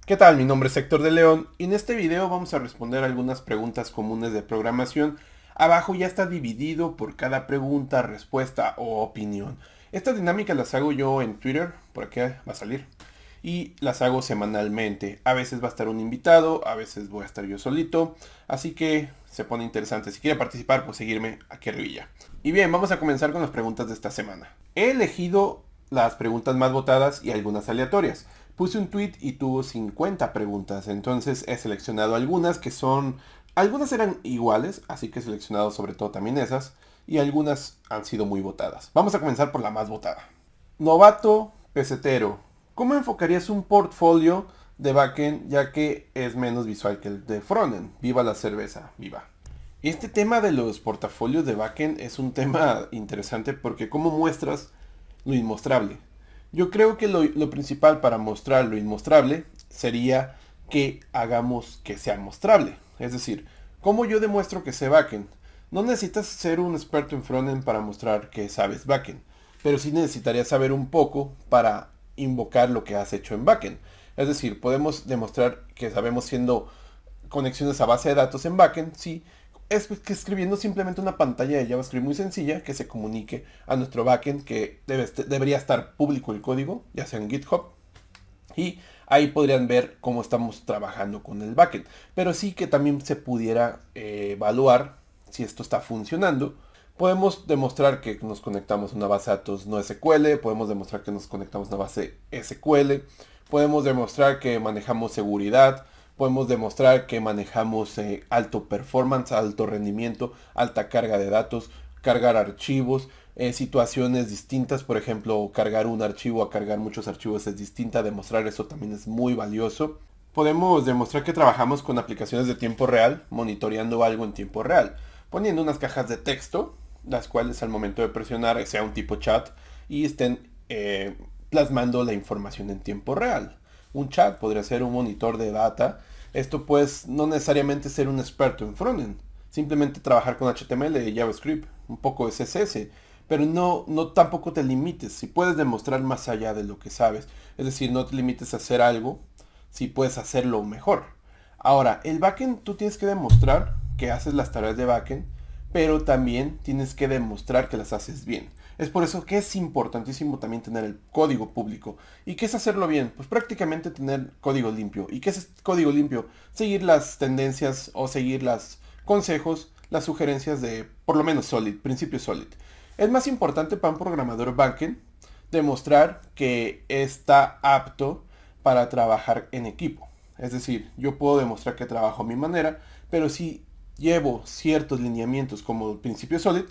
¿Qué tal? Mi nombre es Héctor de León y en este video vamos a responder algunas preguntas comunes de programación. Abajo ya está dividido por cada pregunta, respuesta o opinión. Estas dinámicas las hago yo en Twitter, por aquí va a salir, y las hago semanalmente. A veces va a estar un invitado, a veces voy a estar yo solito, así que se pone interesante. Si quiere participar, pues seguirme aquí arriba. Y bien, vamos a comenzar con las preguntas de esta semana. He elegido las preguntas más votadas y algunas aleatorias. Puse un tweet y tuvo 50 preguntas, entonces he seleccionado algunas que son... Algunas eran iguales, así que he seleccionado sobre todo también esas, y algunas han sido muy votadas. Vamos a comenzar por la más votada. Novato pesetero. ¿Cómo enfocarías un portfolio de backend ya que es menos visual que el de frontend? Viva la cerveza, viva. Este tema de los portafolios de backend es un tema interesante porque cómo muestras lo inmostrable. Yo creo que lo principal para mostrar lo inmostrable sería que hagamos que sea mostrable. Es decir, ¿cómo yo demuestro que sé backend? No necesitas ser un experto en frontend para mostrar que sabes backend, pero sí necesitarías saber un poco para invocar lo que has hecho en backend. Es decir, podemos demostrar que sabemos siendo conexiones a base de datos en backend, sí, es que escribiendo simplemente una pantalla de JavaScript muy sencilla que se comunique a nuestro backend que debería estar público el código, ya sea en GitHub, y ahí podrían ver cómo estamos trabajando con el backend. Pero sí que también se pudiera evaluar si esto está funcionando. Podemos demostrar que nos conectamos a una base de datos no SQL, podemos demostrar que nos conectamos a una base SQL, podemos demostrar que manejamos seguridad, podemos demostrar que manejamos alto performance, alto rendimiento, alta carga de datos, cargar archivos, situaciones distintas, por ejemplo, cargar un archivo a cargar muchos archivos es distinta, demostrar eso también es muy valioso. Podemos demostrar que trabajamos con aplicaciones de tiempo real, monitoreando algo en tiempo real, poniendo unas cajas de texto, las cuales al momento de presionar sea un tipo chat y estén plasmando la información en tiempo real. Un chat podría ser un monitor de data. Esto pues no necesariamente ser un experto en frontend, simplemente trabajar con HTML y JavaScript, un poco de CSS, pero no tampoco te limites, si puedes demostrar más allá de lo que sabes, es decir, no te limites a hacer algo, si puedes hacerlo mejor. Ahora, el backend tú tienes que demostrar que haces las tareas de backend, pero también tienes que demostrar que las haces bien. Es por eso que es importantísimo también tener el código público. ¿Y qué es hacerlo bien? Pues prácticamente tener código limpio. ¿Y qué es código limpio? Seguir las tendencias o seguir los consejos, las sugerencias de por lo menos Solid, principio Solid. Es más importante para un programador backend demostrar que está apto para trabajar en equipo. Es decir, yo puedo demostrar que trabajo a mi manera, pero si llevo ciertos lineamientos como el principio Solid,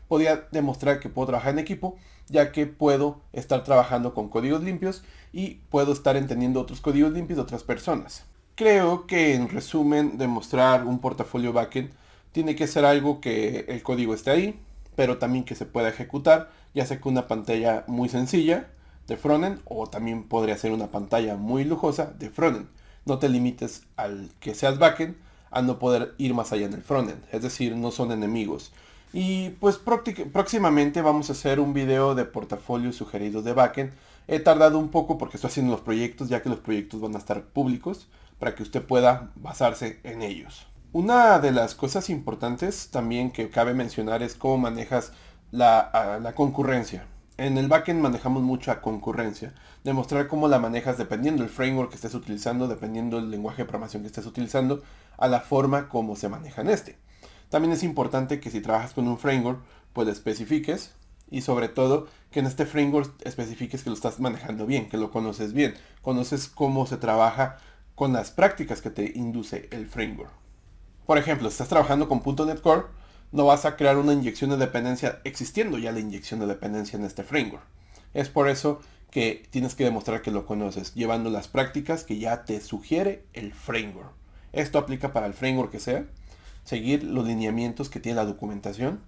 podría demostrar que puedo trabajar en equipo, ya que puedo estar trabajando con códigos limpios y puedo estar entendiendo otros códigos limpios de otras personas. Creo que en resumen, demostrar un portafolio backend tiene que ser algo que el código esté ahí, pero también que se pueda ejecutar, ya sea con una pantalla muy sencilla de frontend o también podría ser una pantalla muy lujosa de frontend. No te limites al que seas backend a no poder ir más allá en el frontend, es decir, no son enemigos. Y pues próximamente vamos a hacer un video de portafolios sugeridos de backend. He tardado un poco porque estoy haciendo los proyectos, ya que los proyectos van a estar públicos para que usted pueda basarse en ellos. Una de las cosas importantes también que cabe mencionar es cómo manejas la concurrencia. En el backend manejamos mucha concurrencia. Demostrar cómo la manejas dependiendo del framework que estés utilizando, dependiendo del lenguaje de programación que estés utilizando, a la forma como se maneja en este. También es importante que si trabajas con un framework, pues lo especifiques y sobre todo que en este framework especifiques que lo estás manejando bien, que lo conoces bien, conoces cómo se trabaja con las prácticas que te induce el framework. Por ejemplo, si estás trabajando con .NET Core, no vas a crear una inyección de dependencia existiendo ya la inyección de dependencia en este framework. Es por eso que tienes que demostrar que lo conoces, llevando las prácticas que ya te sugiere el framework. Esto aplica para el framework que sea, seguir los lineamientos que tiene la documentación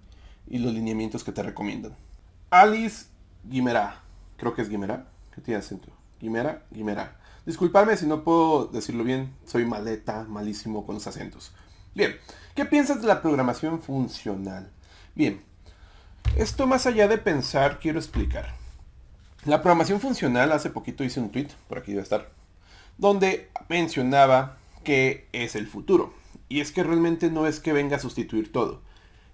y los lineamientos que te recomiendan. Alice Guimera, creo que es Guimera, que tiene acento. Guimera, Guimera. Disculpadme si no puedo decirlo bien, soy maleta, malísimo con los acentos. Bien, ¿qué piensas de la programación funcional? Bien, esto más allá de pensar, quiero explicar. La programación funcional, hace poquito hice un tweet, por aquí debe estar, donde mencionaba que es el futuro. Y es que realmente no es que venga a sustituir todo,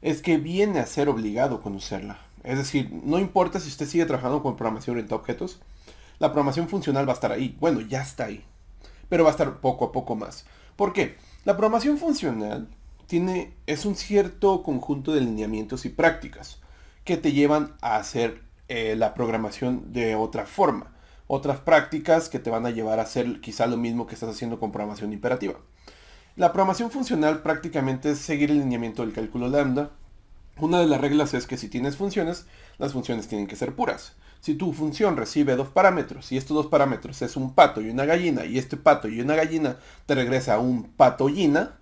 es que viene a ser obligado conocerla. Es decir, no importa si usted sigue trabajando con programación orientada a objetos, la programación funcional va a estar ahí. Bueno, ya está ahí, pero va a estar poco a poco más. ¿Por qué? La programación funcional es un cierto conjunto de lineamientos y prácticas que te llevan a hacer la programación de otra forma. Otras prácticas que te van a llevar a hacer quizá lo mismo que estás haciendo con programación imperativa. La programación funcional prácticamente es seguir el lineamiento del cálculo lambda. Una de las reglas es que si tienes funciones, las funciones tienen que ser puras. Si tu función recibe dos parámetros y estos dos parámetros es un pato y una gallina y este pato y una gallina te regresa un pato-gallina,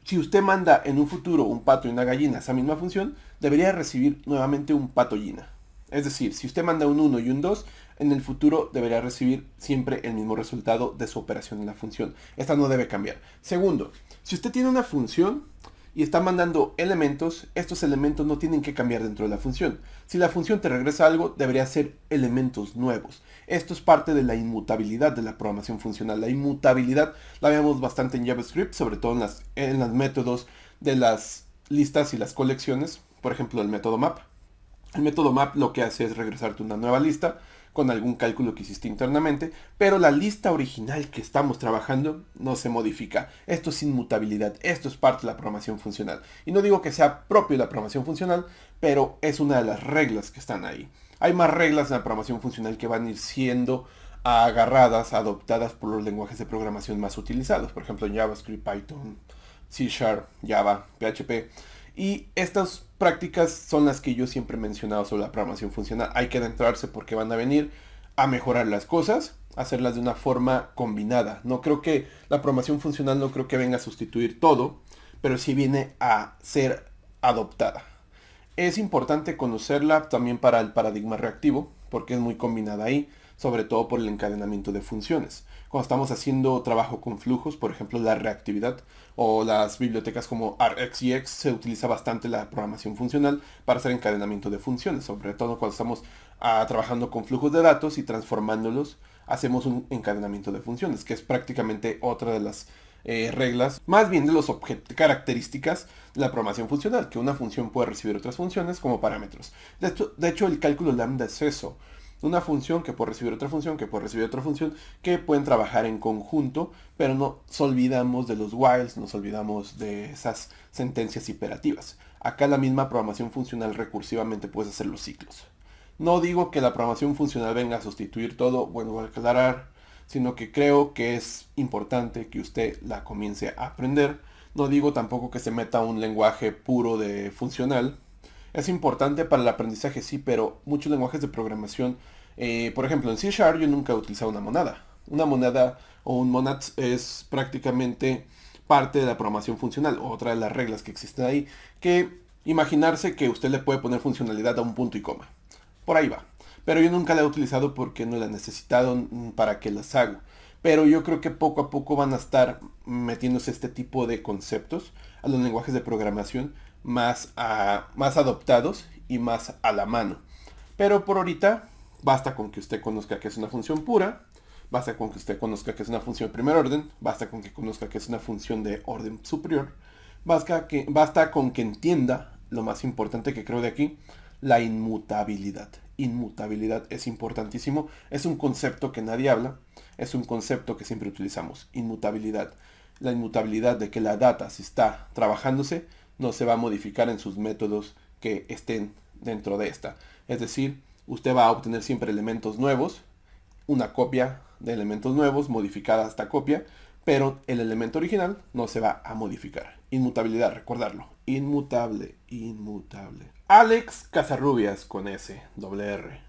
si usted manda en un futuro un pato y una gallina a esa misma función, debería recibir nuevamente un pato-gallina. Es decir, si usted manda un 1 y un 2, en el futuro debería recibir siempre el mismo resultado de su operación en la función. Esta no debe cambiar. Segundo, si usted tiene una función y está mandando elementos, estos elementos no tienen que cambiar dentro de la función. Si la función te regresa algo, debería ser elementos nuevos. Esto es parte de la inmutabilidad de la programación funcional. La inmutabilidad la vemos bastante en JavaScript, sobre todo en los métodos de las listas y las colecciones. Por ejemplo, el método map. El método map lo que hace es regresarte una nueva lista con algún cálculo que hiciste internamente, pero la lista original que estamos trabajando no se modifica. Esto es inmutabilidad, esto es parte de la programación funcional. Y no digo que sea propio de la programación funcional, pero es una de las reglas que están ahí. Hay más reglas en la programación funcional que van a ir siendo agarradas, adoptadas por los lenguajes de programación más utilizados. Por ejemplo, JavaScript, Python, C Sharp, Java, PHP. Y estas prácticas son las que yo siempre he mencionado sobre la programación funcional. Hay que adentrarse porque van a venir a mejorar las cosas, hacerlas de una forma combinada. No creo que la programación funcional no creo que venga a sustituir todo, pero sí viene a ser adoptada. Es importante conocerla también para el paradigma reactivo, porque es muy combinada ahí, sobre todo por el encadenamiento de funciones. Cuando estamos haciendo trabajo con flujos, por ejemplo la reactividad o las bibliotecas como RxJX, se utiliza bastante la programación funcional para hacer encadenamiento de funciones, sobre todo cuando estamos trabajando con flujos de datos y transformándolos, hacemos un encadenamiento de funciones, que es prácticamente otra de las reglas, más bien de las características de la programación funcional, que una función puede recibir otras funciones como parámetros. De hecho, el cálculo lambda es eso. Una función que puede recibir otra función, que puede recibir otra función, que pueden trabajar en conjunto, pero no nos olvidamos de los whiles, nos olvidamos de esas sentencias imperativas. Acá la misma programación funcional recursivamente puedes hacer los ciclos. No digo que la programación funcional venga a sustituir todo, bueno, voy a aclarar, sino que creo que es importante que usted la comience a aprender. No digo tampoco que se meta un lenguaje puro de funcional. Es importante para el aprendizaje, sí, pero muchos lenguajes de programación, por ejemplo en C Sharp yo nunca he utilizado una monada. Una monada o un monad es prácticamente parte de la programación funcional, otra de las reglas que existen ahí, que imaginarse que usted le puede poner funcionalidad a un punto y coma. Por ahí va. Pero yo nunca la he utilizado porque no la he necesitado para que las haga. Pero yo creo que poco a poco van a estar metiéndose este tipo de conceptos a los lenguajes de programación más adoptados y más a la mano. Pero por ahorita basta con que usted conozca que es una función pura, basta con que usted conozca que es una función de primer orden, basta con que conozca que es una función de orden superior, basta con que entienda lo más importante que creo de aquí, la inmutabilidad. Inmutabilidad es importantísimo, es un concepto que nadie habla, es un concepto que siempre utilizamos, inmutabilidad. La inmutabilidad de que la data, si está trabajándose, no se va a modificar en sus métodos que estén dentro de esta. Es decir, usted va a obtener siempre elementos nuevos, una copia de elementos nuevos, modificada esta copia, pero el elemento original no se va a modificar. Inmutabilidad, recordarlo. Inmutable, inmutable. Alex Casarrubias con S, doble R.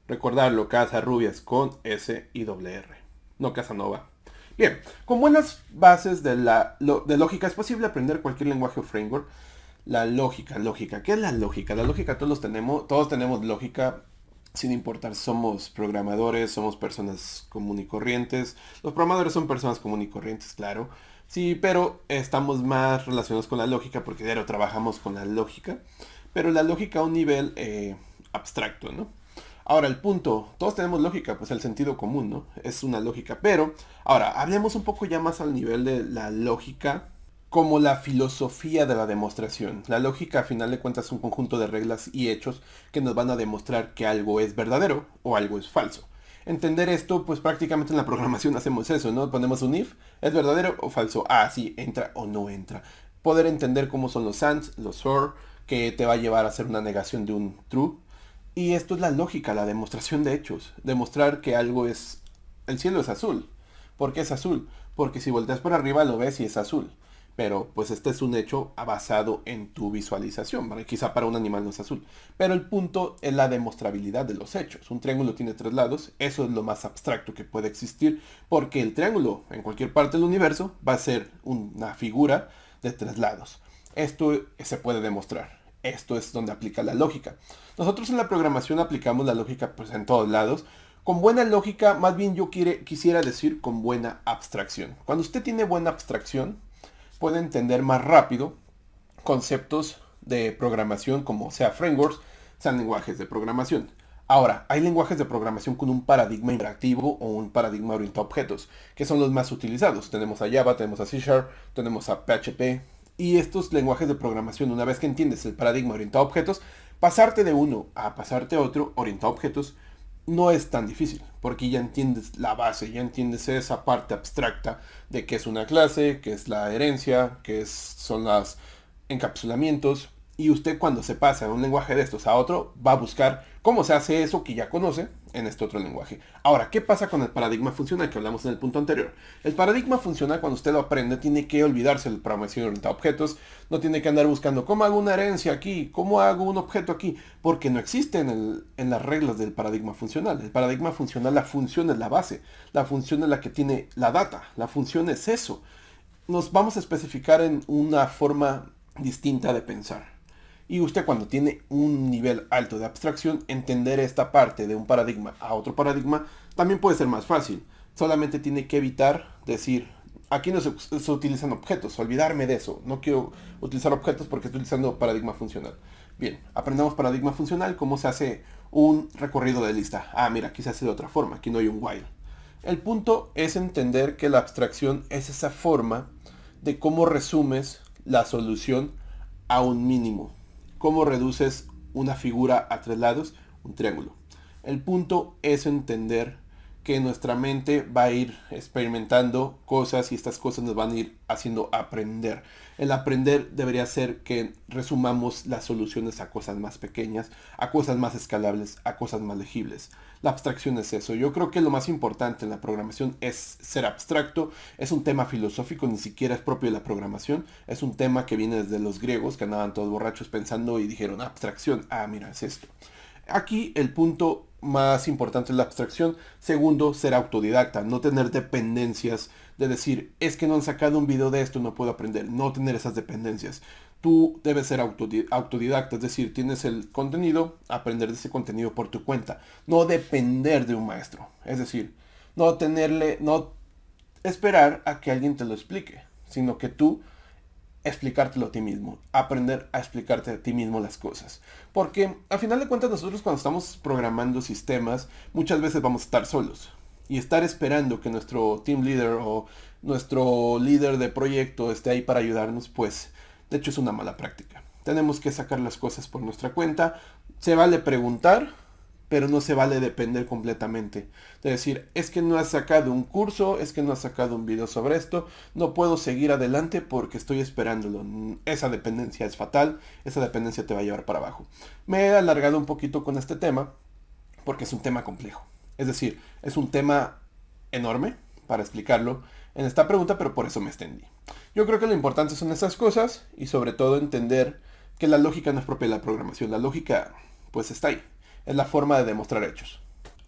Recordarlo, Casarrubias con S y doble R. No Casanova. Bien, con buenas bases de lógica es posible aprender cualquier lenguaje o framework. La lógica. ¿Qué es la lógica? La lógica todos tenemos lógica, sin importar somos programadores, somos personas comunes y corrientes. Los programadores son personas comunes y corrientes, claro. Sí, pero estamos más relacionados con la lógica porque diario trabajamos con la lógica. Pero la lógica a un nivel abstracto, ¿no? Ahora, el punto, todos tenemos lógica, pues el sentido común, ¿no? Es una lógica, pero ahora, hablemos un poco ya más al nivel de la lógica como la filosofía de la demostración. La lógica, a final de cuentas, es un conjunto de reglas y hechos que nos van a demostrar que algo es verdadero o algo es falso. Entender esto, pues prácticamente en la programación hacemos eso, ¿no? Ponemos un if, ¿es verdadero o falso? Ah, sí, entra o no entra. Poder entender cómo son los ands, los or, que te va a llevar a hacer una negación de un true. Y esto es la lógica, la demostración de hechos. Demostrar que algo es... El cielo es azul. ¿Por qué es azul? Porque si volteas por arriba lo ves y es azul. Pero pues este es un hecho basado en tu visualización, ¿vale? Quizá para un animal no es azul. Pero el punto es la demostrabilidad de los hechos. Un triángulo tiene tres lados, eso es lo más abstracto que puede existir, porque el triángulo en cualquier parte del universo va a ser una figura de tres lados. Esto se puede demostrar. Esto es donde aplica la lógica. Nosotros en la programación aplicamos la lógica pues en todos lados. Con buena lógica, más bien yo quisiera decir con buena abstracción. Cuando usted tiene buena abstracción, puede entender más rápido conceptos de programación como sea frameworks, sean lenguajes de programación. Ahora, hay lenguajes de programación con un paradigma interactivo o un paradigma orientado a objetos, que son los más utilizados. Tenemos a Java, tenemos a C Sharp, tenemos a PHP. Y estos lenguajes de programación, una vez que entiendes el paradigma orientado a objetos, pasarte de uno a pasarte a otro orientado a objetos no es tan difícil, porque ya entiendes la base, ya entiendes esa parte abstracta de qué es una clase, qué es la herencia, son los encapsulamientos. Y usted cuando se pasa de un lenguaje de estos a otro, va a buscar cómo se hace eso que ya conoce en este otro lenguaje. Ahora, ¿qué pasa con el paradigma funcional que hablamos en el punto anterior? El paradigma funcional, cuando usted lo aprende, tiene que olvidarse de la programación orientada a objetos, no tiene que andar buscando cómo hago una herencia aquí, cómo hago un objeto aquí, porque no existe en las reglas del paradigma funcional. El paradigma funcional, la función es la base, la función es la que tiene la data, la función es eso. Nos vamos a especificar en una forma distinta de pensar. Y usted cuando tiene un nivel alto de abstracción, entender esta parte de un paradigma a otro paradigma también puede ser más fácil. Solamente tiene que evitar decir, aquí no se utilizan objetos, olvidarme de eso. No quiero utilizar objetos porque estoy utilizando paradigma funcional. Bien, aprendamos paradigma funcional, cómo se hace un recorrido de lista. Ah, mira, aquí se hace de otra forma, aquí no hay un while. El punto es entender que la abstracción es esa forma de cómo resumes la solución a un mínimo. Cómo reduces una figura a tres lados, un triángulo. El punto es entender que nuestra mente va a ir experimentando cosas y estas cosas nos van a ir haciendo aprender. El aprender debería ser que resumamos las soluciones a cosas más pequeñas, a cosas más escalables, a cosas más legibles. La abstracción es eso. Yo creo que lo más importante en la programación es ser abstracto. Es un tema filosófico, ni siquiera es propio de la programación. Es un tema que viene desde los griegos, que andaban todos borrachos pensando y dijeron, abstracción, ah, mira, es esto. Aquí el punto más importante es la abstracción. Segundo, ser autodidacta, no tener dependencias de decir, es que no han sacado un video de esto, no puedo aprender. No tener esas dependencias. Tú debes ser autodidacta, es decir, tienes el contenido, aprender de ese contenido por tu cuenta. No depender de un maestro. Es decir, no esperar a que alguien te lo explique, sino que tú explicártelo a ti mismo, aprender a explicarte a ti mismo las cosas. Porque al final de cuentas nosotros cuando estamos programando sistemas, muchas veces vamos a estar solos. Y estar esperando que nuestro team leader o nuestro líder de proyecto esté ahí para ayudarnos, pues de hecho es una mala práctica. Tenemos que sacar las cosas por nuestra cuenta. Se vale preguntar, pero no se vale depender completamente. De decir, es que no has sacado un curso, es que no has sacado un video sobre esto, no puedo seguir adelante porque estoy esperándolo. Esa dependencia es fatal, esa dependencia te va a llevar para abajo. Me he alargado un poquito con este tema porque es un tema complejo. Es decir, es un tema enorme para explicarlo en esta pregunta, pero por eso me extendí. Yo creo que lo importante son estas cosas y sobre todo entender que la lógica no es propia de la programación. La lógica pues está ahí. Es la forma de demostrar hechos.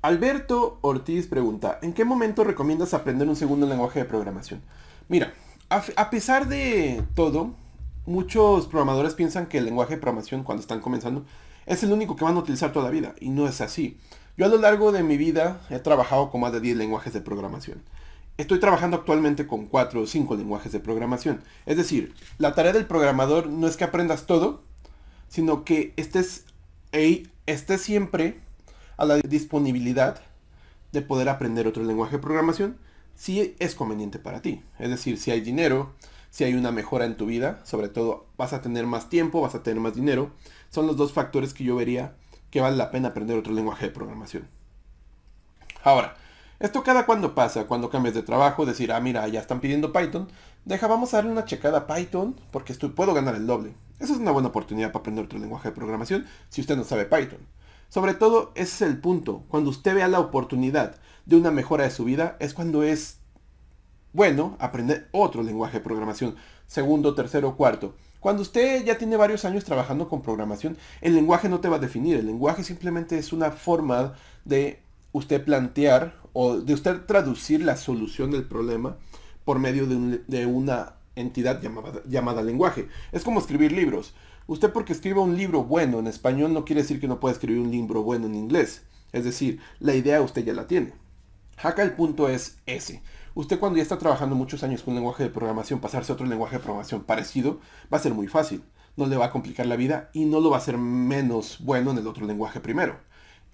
Alberto Ortiz pregunta, ¿en qué momento recomiendas aprender un segundo lenguaje de programación? Mira, a pesar de todo, muchos programadores piensan que el lenguaje de programación cuando están comenzando es el único que van a utilizar toda la vida y no es así. Yo a lo largo de mi vida he trabajado con más de 10 lenguajes de programación. Estoy trabajando actualmente con 4 o 5 lenguajes de programación. Es decir, la tarea del programador no es que aprendas todo, sino que estés siempre a la disponibilidad de poder aprender otro lenguaje de programación si es conveniente para ti. Es decir, si hay dinero, si hay una mejora en tu vida, sobre todo vas a tener más tiempo, vas a tener más dinero. Son los dos factores que yo vería que vale la pena aprender otro lenguaje de programación. Ahora, esto cada cuando pasa, cuando cambias de trabajo, decir, ah, mira, ya están pidiendo Python, vamos a darle una checada a Python porque puedo ganar el doble. Esa es una buena oportunidad para aprender otro lenguaje de programación si usted no sabe Python. Sobre todo, ese es el punto. Cuando usted vea la oportunidad de una mejora de su vida, es cuando es bueno aprender otro lenguaje de programación, segundo, tercero, cuarto. Cuando usted ya tiene varios años trabajando con programación, el lenguaje no te va a definir. El lenguaje simplemente es una forma de usted plantear o de usted traducir la solución del problema por medio de una entidad llamada lenguaje. Es como escribir libros. Usted porque escriba un libro bueno en español no quiere decir que no pueda escribir un libro bueno en inglés. Es decir, la idea usted ya la tiene. Acá el punto es ese. Usted cuando ya está trabajando muchos años con un lenguaje de programación, pasarse a otro lenguaje de programación parecido, va a ser muy fácil. No le va a complicar la vida y no lo va a hacer menos bueno en el otro lenguaje primero.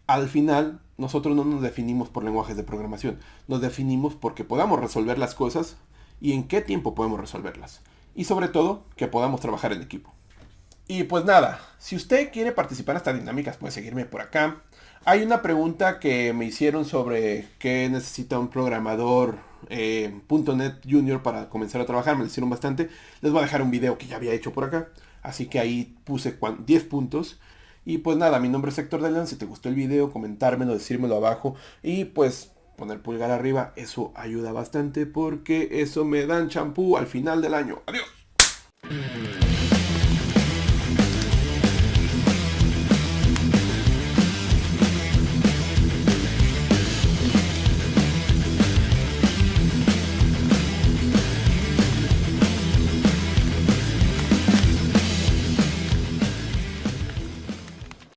Al final, nosotros no nos definimos por lenguajes de programación. Nos definimos porque podamos resolver las cosas y en qué tiempo podemos resolverlas. Y sobre todo, que podamos trabajar en equipo. Y pues nada, si usted quiere participar en estas dinámicas, puede seguirme por acá. Hay una pregunta que me hicieron sobre qué necesita un programador .NET Junior para comenzar a trabajar. Me lo hicieron bastante. Les voy a dejar un video que ya había hecho por acá. Así que ahí puse 10 puntos. Y pues nada, mi nombre es Héctor de León. Si te gustó el video, comentármelo, decírmelo abajo. Y pues poner pulgar arriba. Eso ayuda bastante porque eso me dan champú al final del año. Adiós.